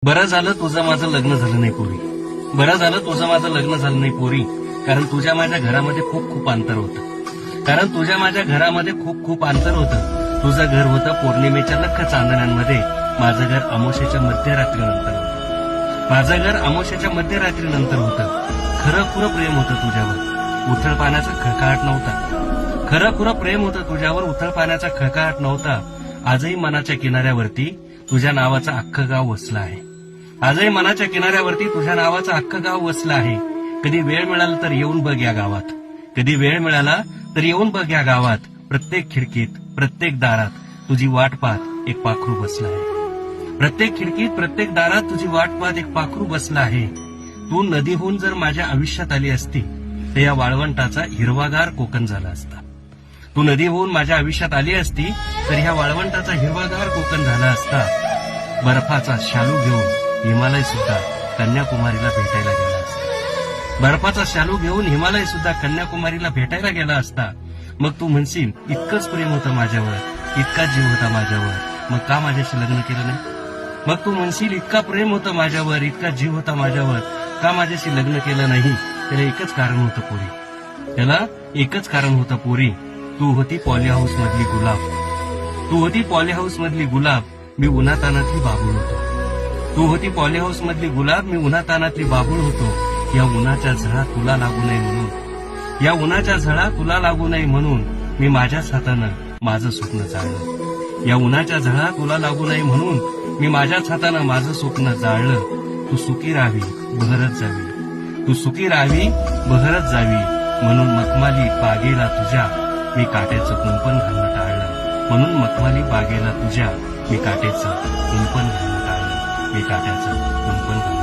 बरं झालं तुझं माझं लग्न झालं नाही पोरी. बरं झालं तुझं माझं लग्न झालं नाही पोरी. कारण तुझ्या माझ्या घरामध्ये खूप खूप अंतर होतं. कारण तुझ्या माझ्या घरामध्ये खूप खूप अंतर होतं. तुझं घर होतं पौर्णिमेच्या लख चांदण्यांमध्ये, माझं घर अमावस्येच्या मध्यरात्रीनंतर होतं. माझं घर अमावस्येच्या मध्यरात्रीनंतर होतं. खरं खुरं प्रेम होतं तुझ्यावर, उथळ पाण्याचा खळखळाट नव्हता. खरं खुरं प्रेम होतं तुझ्यावर, उथळ पाण्याचा खळखळाट नव्हता. आजही मनाच्या किनाऱ्यावरती तुझ्या नावाचं अख्खं गाव वसलं आहे. आजही मनाच्या किनाऱ्यावरती तुझ्या नावाचं अख्खं गाव वसलं आहे. कधी वेळ मिळाला तर येऊन बघ या गावात. कधी वेळ मिळाला तर येऊन बघ या गावात. प्रत्येक खिडकीत, प्रत्येक दारात तुझी वाट पाहत एक पाखरू बसलं आहे. प्रत्येक खिडकीत, प्रत्येक दारात तुझी वाट पाहत एक पाखरू बसलं आहे. तू नदीहून जर माझ्या आयुष्यात आली असती तर या वाळवंटाचा हिरवागार कोकण झाला असता. तू नदी होऊन माझ्या आयुष्यात आली असती तर ह्या वाळवंटाचा हिरवागार कोकण झाला असता. बर्फाचा शालू घेऊन हिमालय सुद्धा कन्याकुमारीला भेटायला गेला असता. बर्फाचा शालू घेऊन हिमालय सुद्धा कन्याकुमारीला भेटायला गेला असता. मग तू म्हणशील इतकंच प्रेम होतं माझ्यावर, इतकाच जीव होता माझ्यावर, मग का माझ्याशी लग्न केलं नाही? मग तू म्हणशील इतका प्रेम होतं माझ्यावर, इतका जीव होता माझ्यावर, का माझ्याशी लग्न केलं नाही? त्याला एकच कारण होतं पोरी. त्याला एकच कारण होतं पोरी. तू होती पॉली हाऊस मधली गुलाब. तू होती पॉली हाऊस मधली गुलाब, मी उन्हातानातली बाबूळ होतो. तू होती पॉली हाऊस मधली गुलाब, मी उन्हातानातली बाबूळ होतो. या उन्हाच्या झळा तुला लागू नये म्हणून, या उन्हाच्या झळा तुला लागू नये म्हणून मी माझ्याच हातानं माझं स्वप्न जाळलं. या उन्हाच्या झळा तुला लागू नये म्हणून मी माझ्याच हातानं माझं स्वप्न जाळलं. तू सुखी राहावी, बहरत जावी. तू सुखी राहावी, बहरत जावी. म्हणून मखमाली बागेला तुझ्या मी काट्याचं कुंपण घालणं टाळलं. म्हणून मखमाली बागेला तुझ्या मी काट्याचं कुंपण घालणं टाळलं. मी काट्याचं कुंपण घालणं